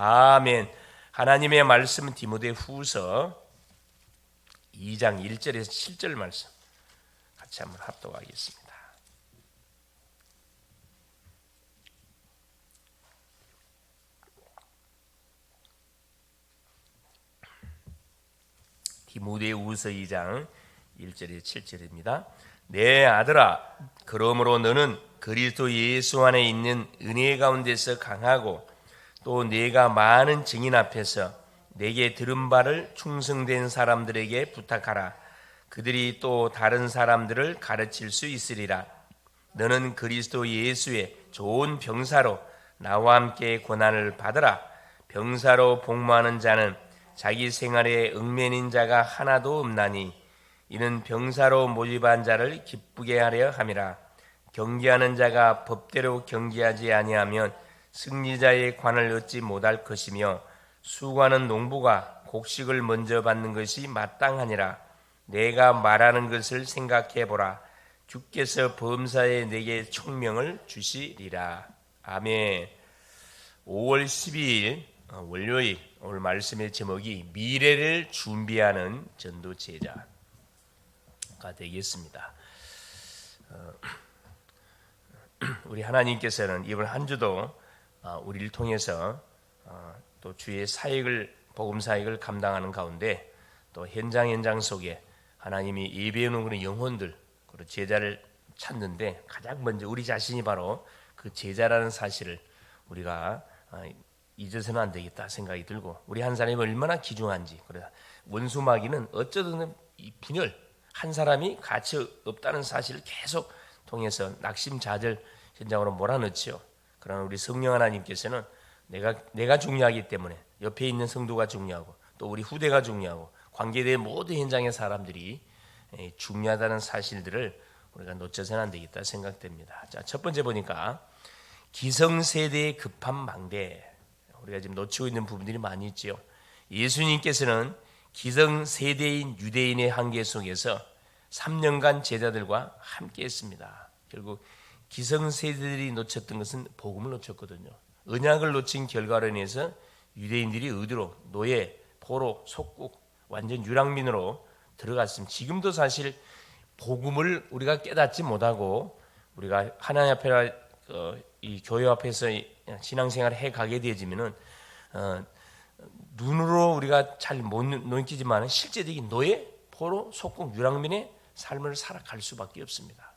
아멘. 하나님의 말씀은 디모데후서 2장 1절에서 7절 말씀 같이 한번 합독하겠습니다. 디모데후서 2장 1절에서 7절입니다. 내 아들아, 그러므로 너는 그리스도 예수 안에 있는 은혜 가운데서 강하고 또 네가 많은 증인 앞에서 내게 들은 바를 충성된 사람들에게 부탁하라. 그들이 또 다른 사람들을 가르칠 수 있으리라. 너는 그리스도 예수의 좋은 병사로 나와 함께 고난을 받으라. 병사로 복무하는 자는 자기 생활에 얽매인 자가 하나도 없나니 이는 병사로 모집한 자를 기쁘게 하려 함이라. 경계하는 자가 법대로 경계하지 아니하면 승리자의 관을 얻지 못할 것이며 수고하는 농부가 곡식을 먼저 받는 것이 마땅하니라. 내가 말하는 것을 생각해 보라. 주께서 범사에 내게 총명을 주시리라. 아멘. 5월 12일 월요일, 오늘 말씀의 제목이 미래를 준비하는 전도 제자가 되겠습니다. 우리 하나님께서는 이번 한 주도 우리를 통해서 또 주의 사역을, 복음 사역을 감당하는 가운데 또 현장 속에 하나님이 예배해 놓은 영혼들, 그리고 제자를 찾는데 가장 먼저 우리 자신이 바로 그 제자라는 사실을 우리가 잊어서는 안 되겠다 생각이 들고, 우리 한 사람이 얼마나 귀중한지, 그래 원수마귀는 어쩌든 이 분열, 한 사람이 가치 없다는 사실을 계속 통해서 낙심자절 현장으로 몰아넣지요. 그러나 우리 성령 하나님께서는 내가 중요하기 때문에 옆에 있는 성도가 중요하고 또 우리 후대가 중요하고 관계된 모든 현장의 사람들이 중요하다는 사실들을 우리가 놓쳐서는 안 되겠다 생각됩니다. 자, 첫 번째 보니까 기성세대의 급한 망대, 우리가 지금 놓치고 있는 부분들이 많이 있지요. 예수님께서는 기성세대인 유대인의 한계 속에서 3년간 제자들과 함께 했습니다. 결국 기성세대들이 놓쳤던 것은 복음을 놓쳤거든요. 언약을 놓친 결과로 인해서 유대인들이 어디로? 노예, 포로, 속국, 완전 유랑민으로 들어갔습니다. 지금도 사실 복음을 우리가 깨닫지 못하고 우리가 하나님 앞에 이 교회 앞에서 신앙생활을 해가게 되지면은 눈으로 우리가 잘 못 느끼지만 실제적인 노예, 포로, 속국, 유랑민의 삶을 살아갈 수밖에 없습니다.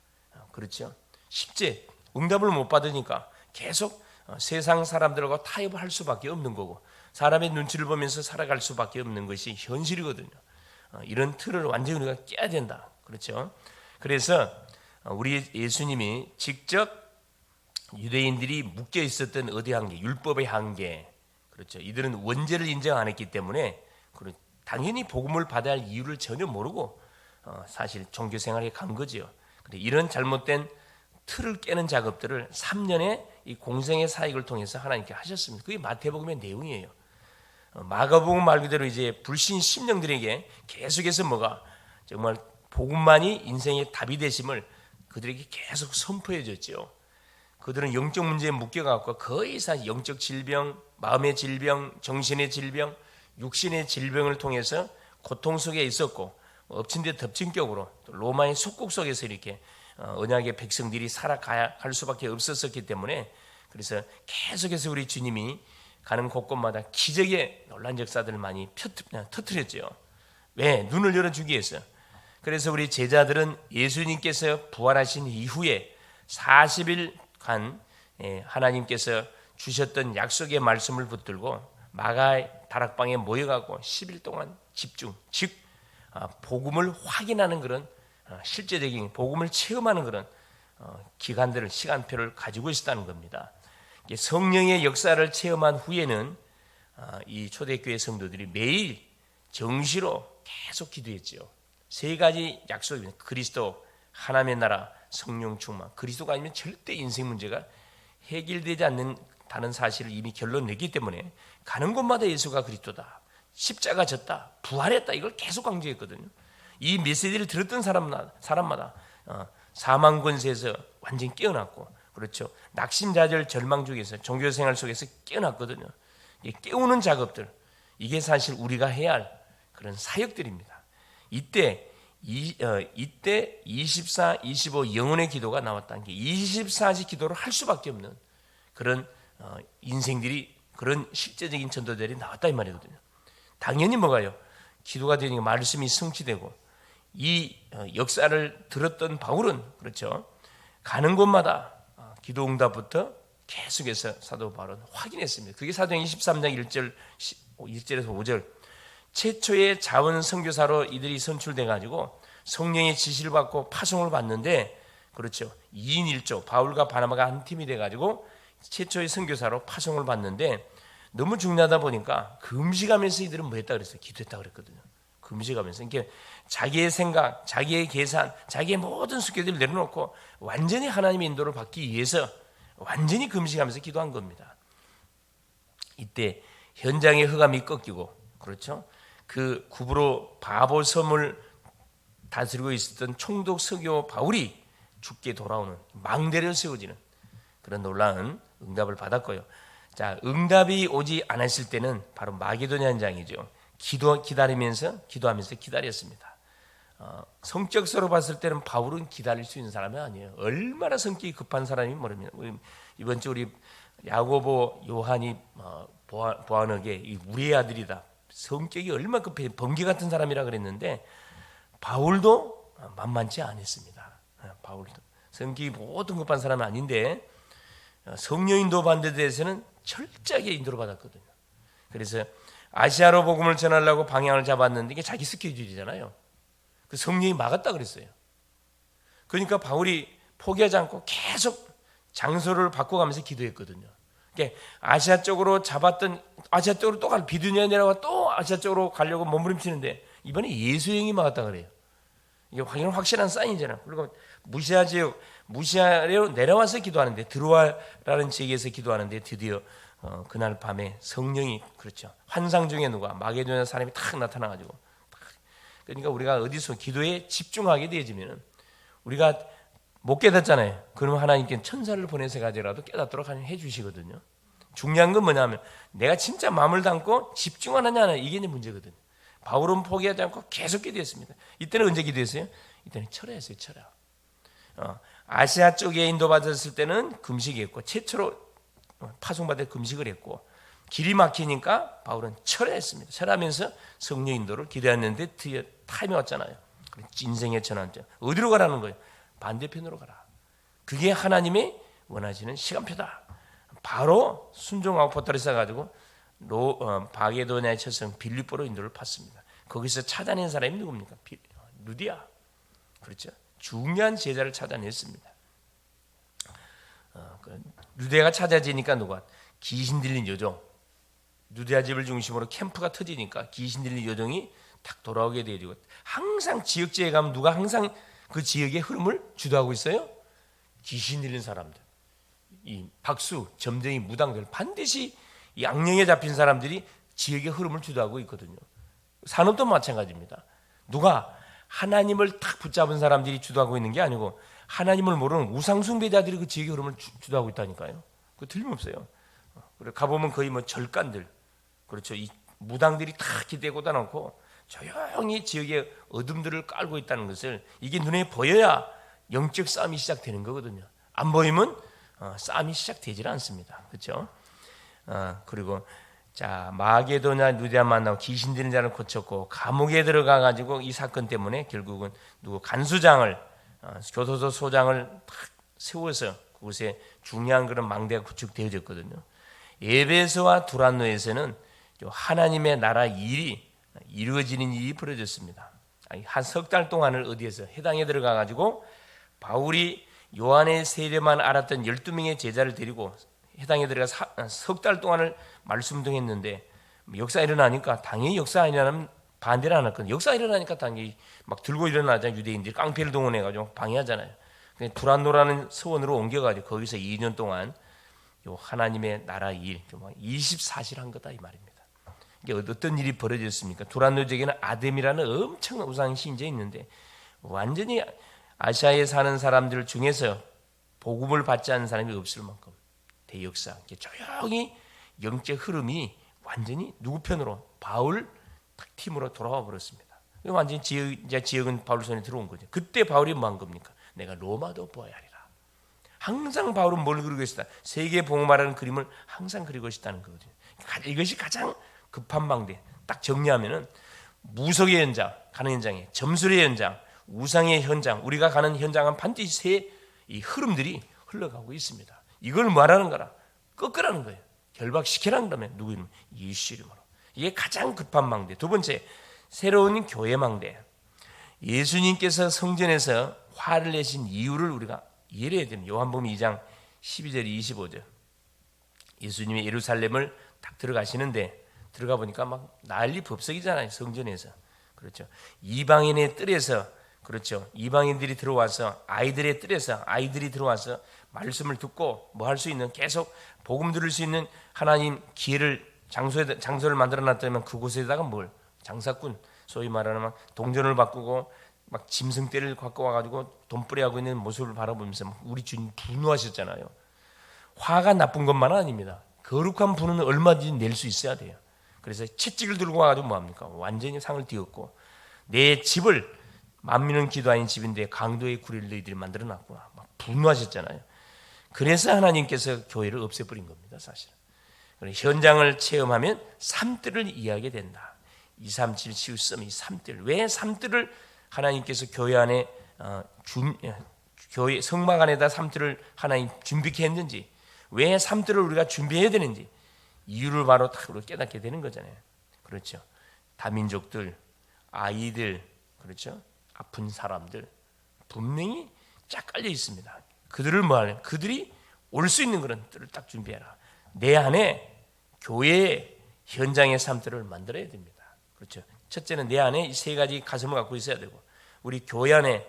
그렇죠? 실제 응답을 못 받으니까 계속 세상 사람들과 타협을 할 수밖에 없는 거고 사람의 눈치를 보면서 살아갈 수밖에 없는 것이 현실이거든요. 이런 틀을 완전히 우리가 깨야 된다. 그렇죠? 그래서 우리 예수님이 직접 유대인들이 묶여 있었던 어디 한계, 율법의 한계, 그렇죠? 이들은 원죄를 인정 안 했기 때문에 당연히 복음을 받아야 할 이유를 전혀 모르고 사실 종교 생활에 간 거지요. 근데 이런 잘못된 틀을 깨는 작업들을 3년의 이 공생의 사역을 통해서 하나님께 하셨습니다. 그게 마태복음의 내용이에요. 마가복음 말 그대로 이제 불신 심령들에게 계속해서 뭐가 정말 복음만이 인생의 답이 되심을 그들에게 계속 선포해 줬죠. 그들은 영적 문제에 묶여갖고 거의 사실 영적 질병, 마음의 질병, 정신의 질병, 육신의 질병을 통해서 고통 속에 있었고 엎친 데 덮친 격으로 로마의 속국 속에서 이렇게 언약의 백성들이 살아가야 할 수밖에 없었기 때문에 그래서 계속해서 우리 주님이 가는 곳곳마다 기적의 놀란 역사들을 많이 터뜨렸죠. 왜? 눈을 열어주기 위해서. 그래서 우리 제자들은 예수님께서 부활하신 이후에 40일간 하나님께서 주셨던 약속의 말씀을 붙들고 마가의 다락방에 모여가고 10일 동안 집중, 즉 복음을 확인하는 그런 실제적인 복음을 체험하는 그런 기간들을, 시간표를 가지고 있었다는 겁니다. 성령의 역사를 체험한 후에는 이 초대교회 성도들이 매일 정시로 계속 기도했죠. 세 가지 약속입니다. 그리스도, 하나님의 나라, 성령 충만. 그리스도가 아니면 절대 인생 문제가 해결되지 않는다는 사실을 이미 결론 냈기 때문에 가는 곳마다 예수가 그리스도다, 십자가 졌다, 부활했다, 이걸 계속 강조했거든요. 이 메시지를 들었던 사람마다 사망 권세에서 완전히 깨어났고, 그렇죠, 낙심자절 절망 중에서 종교생활 속에서 깨어났거든요. 깨우는 작업들, 이게 사실 우리가 해야 할 그런 사역들입니다. 이때 24, 25 영혼의 기도가 나왔다는 게 24시 기도를 할 수밖에 없는 그런 인생들이, 그런 실제적인 전도들이 나왔다 이 말이거든요. 당연히 뭐가요? 기도가 되니까 말씀이 성취되고, 이 역사를 들었던 바울은 그렇죠, 가는 곳마다 기도 응답부터 계속해서 사도 바울은 확인했습니다. 그게 사도행전 23장 1절에서 5절, 최초의 자원 선교사로 이들이 선출돼 가지고 성령의 지시를 받고 파송을 받는데, 그렇죠, 2인 1조 바울과 바나바가 한 팀이 돼 가지고 최초의 선교사로 파송을 받는데, 너무 중요하다 보니까 금식하면서 이들은 뭐 했다 그랬어요? 기도했다 그랬거든요. 금식하면서. 이게 자기의 생각, 자기의 계산, 자기의 모든 숙제들을 내려놓고 완전히 하나님의 인도를 받기 위해서 완전히 금식하면서 기도한 겁니다. 이때 현장의 흑암이 꺾이고, 그렇죠, 그 구브로 바보 섬을 다스리고 있었던 총독 서교 바울이 죽게 돌아오는, 망대를 세워지는 그런 놀라운 응답을 받았고요. 자, 응답이 오지 않았을 때는 바로 마게도냐 현장이죠. 기다리면서 기도하면서 기다렸습니다. 성격서로 봤을 때는 바울은 기다릴 수 있는 사람이 아니에요. 얼마나 성격이 급한 사람이 모릅니다. 이번 주 우리 야고보 요한이 보아너게 우리의 아들이다, 성격이 얼마나 급해, 번개 같은 사람이라 그랬는데, 바울도 만만치 않았습니다. 바울도 성격이 모든 급한 사람은 아닌데 성령 인도 받는 데 대해서는 철저하게 인도를 받았거든요. 그래서 아시아로 복음을 전하려고 방향을 잡았는데 이게 자기 스케줄이잖아요. 그 성령이 막았다 그랬어요. 그러니까 바울이 포기하지 않고 계속 장소를 바꿔가면서 기도했거든요. 그러니까 아시아 쪽으로 잡았던, 아시아 쪽으로 또 갈, 비두니아 내려가 또 아시아 쪽으로 가려고 몸부림치는데 이번에 예수행이 막았다 그래요. 이게 확실한 사인이잖아요. 그리고 무시아 지역, 무시아로 내려와서 기도하는데, 드로아라는 지역에서 기도하는데 드디어 그날 밤에 성령이, 그렇죠, 환상 중에 누가 마게도냐 사람이 탁 나타나가지고, 그러니까 우리가 어디서 기도에 집중하게 되어지면 우리가 못 깨닫잖아요. 그러면 하나님께는 천사를 보내서 가지라도 깨닫도록 해 주시거든요. 중요한 건 뭐냐면 내가 진짜 마음을 담고 집중하느냐, 이게 문제거든요. 바울은 포기하지 않고 계속 기도했습니다. 이때는 언제 기도했어요? 이때는 철야했어요. 철야. 아시아 쪽에 인도받았을 때는 금식했고, 최초로 파송받을 금식을 했고, 길이 막히니까 바울은 철야했습니다. 철야하면서 성령 인도를 기도했는데 뒤에 타임이 왔잖아요. 인생의 전환점. 어디로 가라는 거예요? 반대편으로 가라. 그게 하나님이 원하시는 시간표다. 바로 순종하고 포탈을 쌓아가지고 바게도냐의 첫성 빌립보로 인도를 팠습니다. 거기서 찾아낸 사람이 누굽니까? 루디아. 그렇죠. 중요한 제자를 찾아냈습니다. 루디아가 찾아지니까 누가? 귀신 들린 여종. 루디아 집을 중심으로 캠프가 터지니까 귀신 들린 여종이 딱 돌아오게 되고, 항상 지역지에 가면 누가 항상 그 지역의 흐름을 주도하고 있어요? 귀신 들린 사람들. 이 박수, 점쟁이, 무당들, 반드시 이 악령에 잡힌 사람들이 지역의 흐름을 주도하고 있거든요. 산업도 마찬가지입니다. 누가 하나님을 탁 붙잡은 사람들이 주도하고 있는 게 아니고 하나님을 모르는 우상숭배자들이 그 지역의 흐름을 주도하고 있다니까요. 그 틀림없어요. 그래 가보면 거의 뭐 절간들, 그렇죠, 이 무당들이 탁 기대고다 놓고 조용히 지역의 어둠들을 깔고 있다는 것을, 이게 눈에 보여야 영적 싸움이 시작되는 거거든요. 안 보이면 싸움이 시작되질 않습니다. 그렇죠? 그리고 자, 마게도냐 루디아 만나고 귀신 들린 자를 고쳤고, 감옥에 들어가 가지고 이 사건 때문에 결국은 간수장을, 교도소 소장을 탁 세워서 그곳에 중요한 그런 망대가 구축되어졌거든요. 에베소와 두란노에서는 하나님의 나라 일이 이루어지는 일이 벌어졌습니다. 한 석 달 동안을 어디에서 해당에 들어가 가지고 바울이 요한의 세례만 알았던 12명의 제자를 데리고 해당에 들어가 석 달 동안을 말씀등했는데, 역사 일어나니까 당연히 역사 일어나면 반대를 안 했거든요. 역사 일어나니까 당연히 막 들고 일어나자 유대인들이 깡패를 동원해가지고 방해하잖아요. 두란노라는 서원으로 옮겨가지고 거기서 2년 동안 요 하나님의 나라 일 24실 한 거다 이 말입니다. 이게 어떤 일이 벌어졌습니까? 두란노 지역에는 아뎀이라는 엄청난 우상 신전이 있는데, 완전히 아시아에 사는 사람들 중에서 복음을 받지 않은 사람이 없을 만큼 대역사, 조용히 영적 흐름이 완전히 누구 편으로? 바울 팀으로 돌아와 버렸습니다. 완전히 지역은 바울 손에 들어온 거죠. 그때 바울이 뭐 한 겁니까? 내가 로마도 보아야 하리라. 항상 바울은 뭘 그리고 있었다? 세계 복음화라는 그림을 항상 그리고 있었다는 거죠. 이것이 가장 급한 방대. 딱 정리하면은 무속의 현장, 가는 현장에 점술의 현장, 우상의 현장, 우리가 가는 현장은 반드시 세 이 흐름들이 흘러가고 있습니다. 이걸 말하는 거라 꺾으라는 거예요. 결박시키라는 거면 누구 이름? 예수 이름으로. 이게 가장 급한 망대. 두 번째, 새로운 교회 망대. 예수님께서 성전에서 화를 내신 이유를 우리가 이해를 해야 됩니다. 요한복음 2장 12절 25절. 예수님이 예루살렘을 딱 들어가시는데 들어가 보니까 막 난리 법석이잖아요. 성전에서. 그렇죠. 이방인의 뜰에서, 그렇죠, 이방인들이 들어와서 아이들의 뜰에서 아이들이 들어와서 말씀을 듣고 뭐 할 수 있는, 계속 복음 들을 수 있는 하나님 기회를 장소를 만들어 놨다면 그곳에다가 뭘 장사꾼, 소위 말하는 막 동전을 바꾸고 막 짐승떼를 갖고 와가지고 돈벌이하고 있는 모습을 바라보면서 우리 주님 분노하셨잖아요. 화가 나쁜 것만은 아닙니다. 거룩한 분은 얼마든지 낼 수 있어야 돼요. 그래서 채찍을 들고 와가지고 뭐합니까? 완전히 상을 띄웠고, 내 집을 만민은 기도하는 집인데 강도의 구리를 너희들이 만들어놨구나, 막 분노하셨잖아요. 그래서 하나님께서 교회를 없애버린 겁니다, 사실은. 현장을 체험하면 삶들을 이해하게 된다. 237 치유섬, 이 삶들. 왜 삶들을 하나님께서 교회 안에 교회 성막 안에다 삶들을 하나님 준비케 했는지, 왜 삶들을 우리가 준비해야 되는지 이유를 바로 딱 깨닫게 되는 거잖아요. 그렇죠. 다민족들, 아이들, 그렇죠. 아픈 사람들 분명히 쫙 깔려 있습니다. 그들을 뭐하냐? 그들이 올 수 있는 그런 뜰을 딱 준비해라. 내 안에 교회의 현장의 삶들을 만들어야 됩니다. 그렇죠. 첫째는 내 안에 이 세 가지 가슴을 갖고 있어야 되고, 우리 교회 안에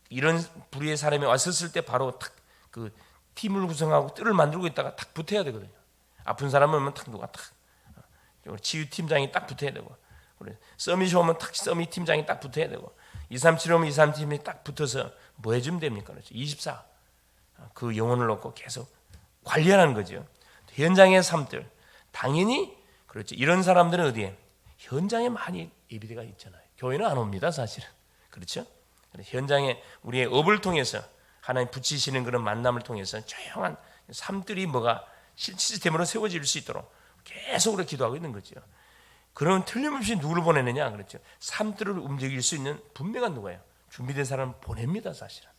이런 부류의 사람이 왔었을 때 바로 탁 그 팀을 구성하고 뜰을 만들고 있다가 탁 붙어야 되거든요. 아픈 사람은 오면 탁 누가 탁 치유 팀장이 딱 붙어야 되고, 서밋이 오면 탁 서밋 팀장이 딱 붙어야 되고, 237 오면 237팀이 딱 붙어서 뭐 해주면 됩니까? 그렇죠. 24 그 영혼을 놓고 계속 관리하는 거죠. 현장의 삶들, 당연히 그렇죠. 이런 사람들은 어디에? 현장에 많이 예비대가 있잖아요. 교회는 안 옵니다, 사실은. 그렇죠. 현장에 우리의 업을 통해서 하나님 붙이시는 그런 만남을 통해서 조용한 삶들이 뭐가 시스템으로 세워질 수 있도록 계속으로 기도하고 있는 거죠. 그러면 틀림없이 누구를 보내느냐? 그렇죠. 삶들을 움직일 수 있는 분명한 누구예요? 준비된 사람을 보냅니다, 사실은.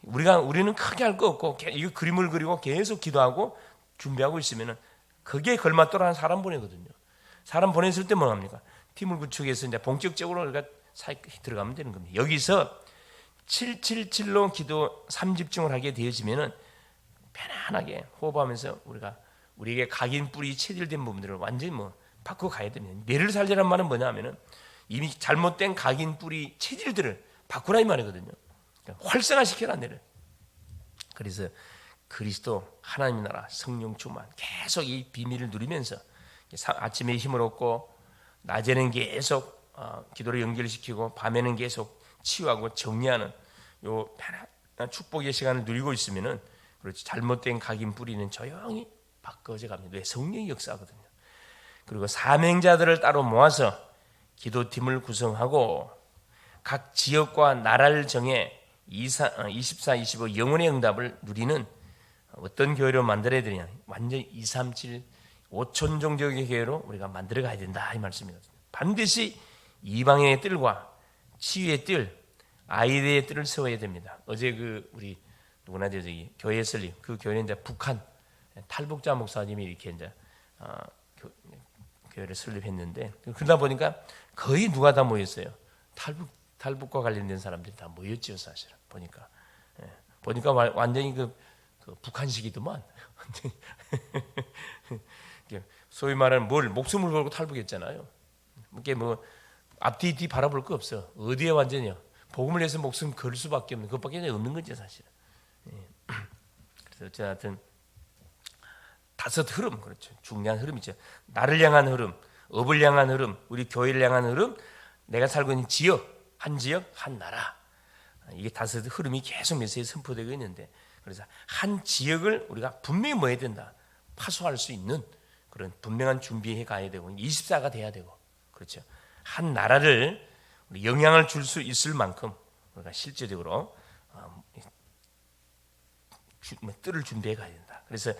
우리는 크게 할 거 없고 이거 그림을 그리고 계속 기도하고 준비하고 있으면은 그게 걸맞도록 사람 보내거든요. 사람 보냈을 때 뭐 합니까? 팀을 구축해서 이제 본격적으로 우리가 들어가면 되는 겁니다. 여기서 777로 기도 3집중을 하게 되어지면은 편안하게 호흡하면서 우리에게 각인 뿌리 체질된 부분들을 완전히 바꾸어 가야 됩니다. 뇌를 살리란 말은 뭐냐면은 이미 잘못된 각인 뿌리 체질들을 바꾸라 이 말이거든요. 그러니까 활성화시켜라 뇌를. 그래서 그리스도 하나님의 나라 성령 충만 계속 이 비밀을 누리면서 아침에 힘을 얻고 낮에는 계속 기도를 연결시키고 밤에는 계속 치유하고 정리하는 요 편안한 축복의 시간을 누리고 있으면은, 그렇지, 잘못된 각인 뿌리는 조용히 바꿔져 갑니다. 왜? 성령이 역사하거든요. 그리고 사명자들을 따로 모아서 기도팀을 구성하고 각 지역과 나라를 정해 24, 25 영혼의 응답을 누리는 어떤 교회로 만들어야 되냐? 완전히 237 5천 종족의 교회로 우리가 만들어 가야 된다 이 말씀이거든요. 반드시 이방인의 뜰과 치유의 뜰, 아이들의 뜰을 세워야 됩니다. 어제 우리 누구나 저기 교회에 설립 그 교회는 이제 북한 탈북자 목사님이 이렇게 이제 교회를 설립했는데, 그러다 보니까 거의 누가 다 모였어요. 탈북과 관련된 사람들이 다 모였죠, 사실은. 보니까 완전히 그 북한식이더만. 소위 말하는 목숨을 걸고 탈북했잖아요. 이게 앞뒤 바라볼 거 없어. 어디에 완전히요. 복음을 위해서 목숨 걸 수밖에 없는 그것밖에 없는 거죠, 사실은. 그래서 어쨌든 다섯 흐름, 그렇죠. 중요한 흐름이죠. 나를 향한 흐름, 업을 향한 흐름, 우리 교회를 향한 흐름, 내가 살고 있는 지역, 한 지역, 한 나라. 이게 다섯 흐름이 계속 메시지에 선포되고 있는데, 그래서 한 지역을 우리가 분명히 뭐 해야 된다? 파수할 수 있는 그런 분명한 준비해 가야 되고 24가 돼야 되고 그렇죠. 한 나라를 영향을 줄 수 있을 만큼 우리가 실제적으로 뜰을 준비해 가야 된다. 그래서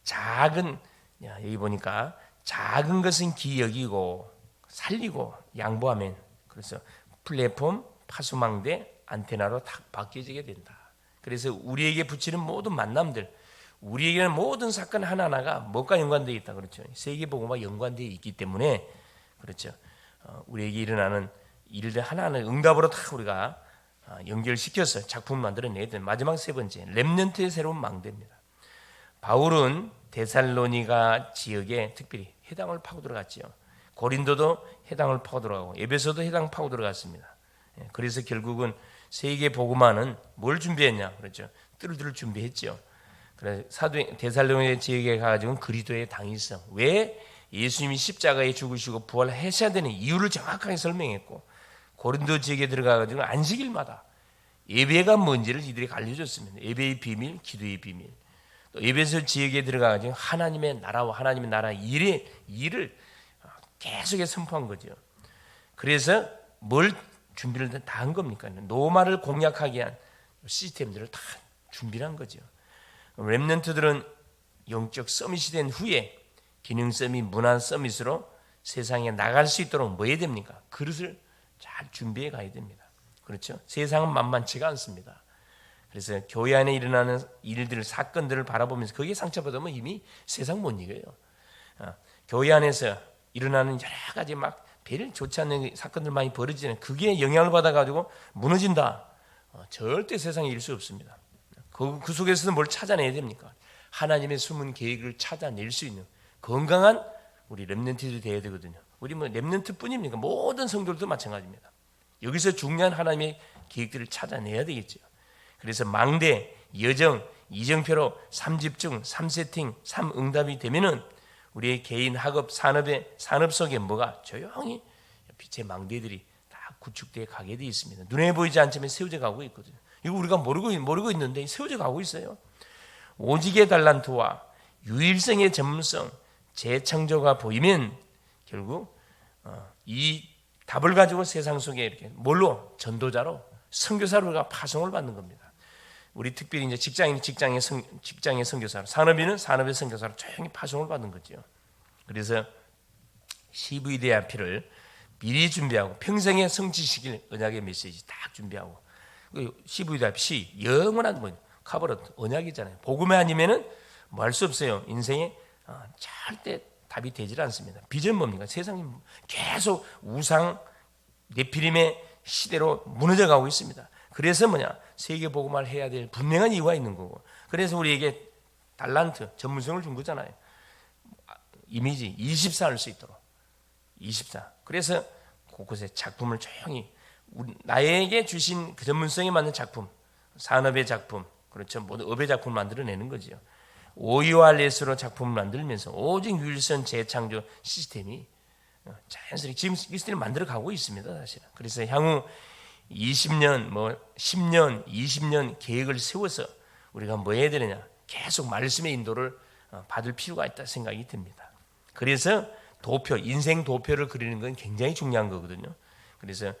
작은 여기 보니까 작은 것은 기 여기고 살리고 양보하면 그래서 플랫폼, 파수망대, 안테나로 다 바뀌어지게 된다. 그래서 우리에게 붙이는 모든 만남들, 우리에게는 모든 사건 하나하나가 뭐가 연관되어 있다 그렇죠. 세계복음과 연관되어 있기 때문에 그렇죠. 우리에게 일어나는 일들 하나하나 응답으로 다 우리가 연결시켜서 작품을 만들어내야 되는 마지막 세 번째 렘넌트의 새로운 망대입니다. 바울은 데살로니가 지역에 특별히 해당을 파고 들어갔지요. 고린도도 해당을 파고 들어가고 에베소도 해당 파고 들어갔습니다. 그래서 결국은 세계 복음화는 뭘 준비했냐 그렇죠. 뜰을 준비했죠. 그래서 사도 데살로니가 지역에 가가지고 그리스도의 당위성 왜 예수님이 십자가에 죽으시고 부활하셔야 되는 이유를 정확하게 설명했고 고린도 지역에 들어가가지고 안식일마다 예배가 뭔지를 이들이 알려줬습니다. 예배의 비밀, 기도의 비밀. 또 에베소 지역에 들어가가지고 하나님의 나라와 하나님의 나라 일을 계속해서 선포한 거죠. 그래서 뭘 준비를 다 한 겁니까? 노마를 공략하게 한 시스템들을 다 준비를 한 거죠. 렘넌트들은 영적 서밋이 된 후에 기능 서밋, 문화 서밋으로 세상에 나갈 수 있도록 뭐 해야 됩니까? 그릇을 잘 준비해 가야 됩니다. 그렇죠? 세상은 만만치가 않습니다. 그래서 교회 안에 일어나는 일들, 사건들을 바라보면서 거기에 상처받으면 이미 세상 못 이겨요. 교회 안에서 일어나는 여러 가지 막 별 좋지 않는 사건들 많이 벌어지는 그게 영향을 받아가지고 무너진다. 절대 세상에 이길 수 없습니다. 그 속에서도 뭘 찾아내야 됩니까? 하나님의 숨은 계획을 찾아낼 수 있는 건강한 우리 렘넌트들이 되어야 되거든요. 우리 뭐 렘넌트뿐입니까? 모든 성도들도 마찬가지입니다. 여기서 중요한 하나님의 계획들을 찾아내야 되겠죠. 그래서 망대, 여정, 이정표로 3집중, 3세팅, 3응답이 되면은 우리의 개인 학업, 산업 속에 뭐가 조용히 빛의 망대들이 다 구축되어 가게 되어 있습니다. 눈에 보이지 않지만 세워져 가고 있거든요. 이거 우리가 모르고 있는데 세워져 가고 있어요. 오직의 달란트와 유일성의 전문성, 재창조가 보이면 결국 이 답을 가지고 세상 속에 이렇게 뭘로 전도자로 선교사로 우리가 파송을 받는 겁니다. 우리 특별히 이제 직장의 선교사로, 산업인은 산업의 선교사로 조용히 파송을 받는 거죠. 그래서 CVDIP를 미리 준비하고 평생에 성취시킬 언약의 메시지 딱 준비하고 CVDIP 영원한 뭐 카버릇 언약이잖아요. 복음이 아니면은 뭐 할 수 없어요. 인생에 절대 답이 되질 않습니다. 비전 뭡니까? 세상이 계속 우상 네피림의 시대로 무너져 가고 있습니다. 그래서 세계 복음화를 해야 될 분명한 이유가 있는 거고. 그래서 우리에게 달란트, 전문성을 준 거잖아요. 이미지 24 할 수 있도록 24. 그래서 곳곳에 작품을 조용히 나에게 주신 그 전문성에 맞는 작품, 산업의 작품, 그렇죠. 모든 업의 작품을 만들어내는 거죠. 오이와렛으로 작품을 만들면서 오직 유일선 재창조 시스템이 자연스럽게 지금 이스라엘을 만들어 가고 있습니다, 사실은. 그래서 향후 20년, 10년, 20년 계획을 세워서 우리가 뭐 해야 되느냐? 계속 말씀의 인도를 받을 필요가 있다 생각이 듭니다. 그래서 도표, 인생 도표를 그리는 건 굉장히 중요한 거거든요. 그래서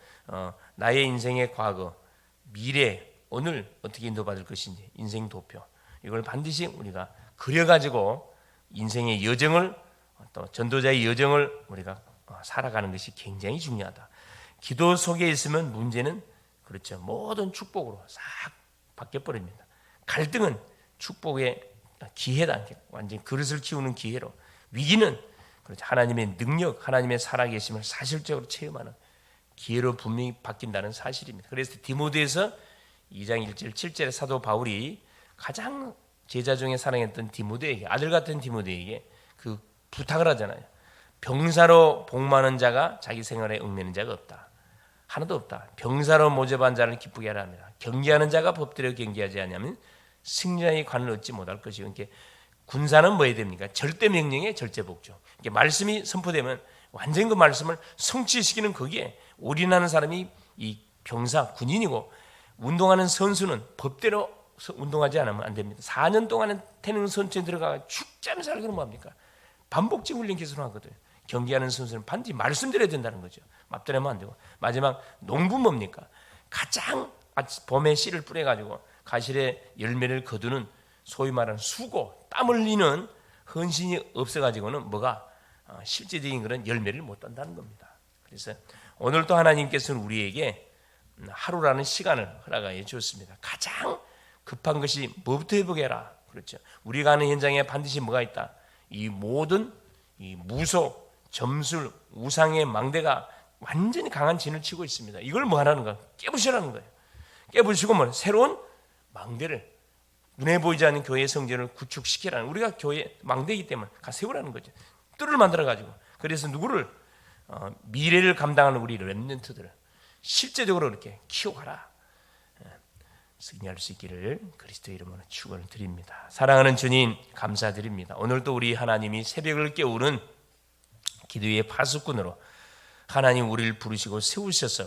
나의 인생의 과거, 미래, 오늘 어떻게 인도받을 것인지 인생 도표 이걸 반드시 우리가 그려가지고 인생의 여정을 또 전도자의 여정을 우리가 살아가는 것이 굉장히 중요하다. 기도 속에 있으면 문제는 그렇죠. 모든 축복으로 싹 바뀌어버립니다. 갈등은 축복의 기회다. 완전히 그릇을 키우는 기회로. 위기는 그렇죠. 하나님의 능력, 하나님의 살아계심을 사실적으로 체험하는 기회로 분명히 바뀐다는 사실입니다. 그래서 디모데에서 2장 1절 7절에 사도 바울이 가장 제자 중에 사랑했던 디모데에게, 아들 같은 디모데에게 그 부탁을 하잖아요. 병사로 복마는 자가 자기 생활에 얽매는 자가 없다. 하나도 없다. 병사로 모집한 자를 기쁘게 하라 합니다. 경계하는 자가 법대로 경계하지 않으면 승리의 관을 얻지 못할 것이요. 그러니까 군사는 뭐 해야 됩니까? 절대 명령에 절대 복종. 그러니까 말씀이 선포되면 완전히 그 말씀을 성취시키는 거기에 올인하는 사람이 이 병사, 군인이고 운동하는 선수는 법대로 운동하지 않으면 안 됩니다. 4년 동안은 태능 선수에 들어가 죽자면서 살기는 뭐합니까? 반복적 훈련 계속하거든요. 경기하는 선수는 반드시 말씀드려야 된다는 거죠. 맘대로면 안 되고. 마지막 농부 뭡니까? 가장 봄에 씨를 뿌려가지고 가실에 열매를 거두는 소위 말하는 수고, 땀 흘리는 헌신이 없어가지고는 뭐가 실제적인 그런 열매를 못 딴다는 겁니다. 그래서 오늘도 하나님께서는 우리에게 하루라는 시간을 허락하여 주었습니다. 가장 급한 것이 뭐부터 해보게 해라. 그렇죠. 우리가 하는 현장에 반드시 뭐가 있다. 이 모든 이 무소, 점술, 우상의 망대가 완전히 강한 진을 치고 있습니다. 이걸 뭐 하라는 거야? 깨부시라는 거예요. 깨부시고 뭐 새로운 망대를, 눈에 보이지 않는 교회의 성전을 구축시키라는, 우리가 교회 망대이기 때문에 세우라는 거죠. 뜰을 만들어 가지고. 그래서 누구를 미래를 감당하는 우리 렘넌트들을 실제적으로 이렇게 키워가라. 승리할 수 있기를 그리스도의 이름으로 축원을 드립니다. 사랑하는 주님, 감사드립니다. 오늘도 우리 하나님이 새벽을 깨우는 기도의 파수꾼으로 하나님 우리를 부르시고 세우셔서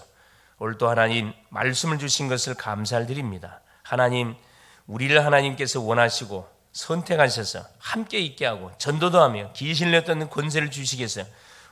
오늘도 하나님 말씀을 주신 것을 감사드립니다. 하나님, 우리를 하나님께서 원하시고 선택하셔서 함께 있게 하고 전도도 하며 귀신을 쫓는 권세를 주시기 위해서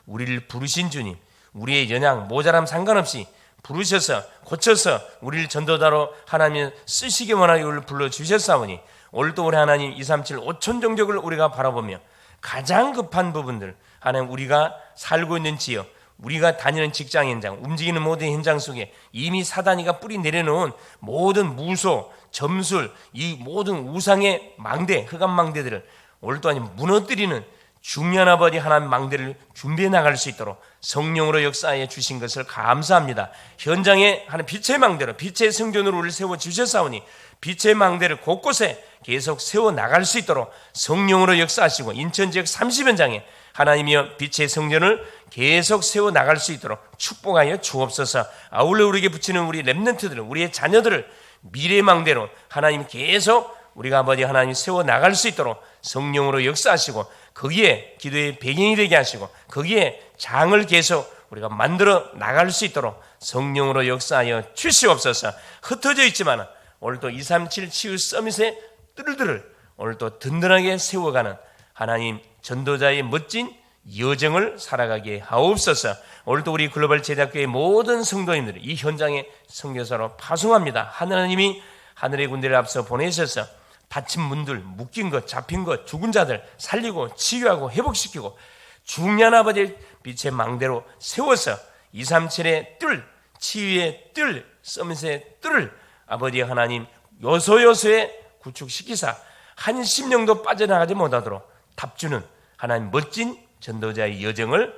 우리를 부르신 주님, 우리의 연약 모자람 상관없이 부르셔서 고쳐서 우리를 전도자로 하나님 쓰시기 원하여 우리를 불러주셨사오니 오늘도 우리 하나님 237 5천 종족을 우리가 바라보며 가장 급한 부분들, 하나님 우리가 살고 있는 지역, 우리가 다니는 직장 현장, 움직이는 모든 현장 속에 이미 사단이가 뿌리 내려놓은 모든 무소, 점술, 이 모든 우상의 망대, 흑암 망대들을 오늘도 아니 무너뜨리는 중요한 아버지 하나님 망대를 준비해 나갈 수 있도록 성령으로 역사하여 주신 것을 감사합니다. 현장에 하는 빛의 망대로, 빛의 성전으로 우리를 세워주셨사오니 빛의 망대를 곳곳에 계속 세워나갈 수 있도록 성령으로 역사하시고 인천 지역 30현장에 하나님이여 빛의 성전을 계속 세워나갈 수 있도록 축복하여 주옵소서. 아울러 우리에게 붙이는 우리 렘넌트들을, 우리의 자녀들을 미래의 망대로 하나님 계속 우리가 아버지 하나님 세워나갈 수 있도록 성령으로 역사하시고 거기에 기도의 배경이 되게 하시고 거기에 장을 계속 우리가 만들어 나갈 수 있도록 성령으로 역사하여 주시옵소서. 흩어져 있지만 오늘도 237 치유 서밋의 뜰들을 오늘도 든든하게 세워가는 하나님 전도자의 멋진 여정을 살아가게 하옵소서. 오늘도 우리 글로벌 제작교회 모든 성도님들을 이 현장에 선교사로 파송합니다. 하나님이 하늘의 군대를 앞서 보내셔서 다친 분들, 묶인 것, 잡힌 것, 죽은 자들 살리고 치유하고 회복시키고 중요한 아버지 빛의 망대로 세워서 237의 뜰, 치유의 뜰, 서밋의 뜰을 아버지 하나님 요소요소에 구축시키사 한 심령도 빠져나가지 못하도록 답주는 하나님 멋진 전도자의 여정을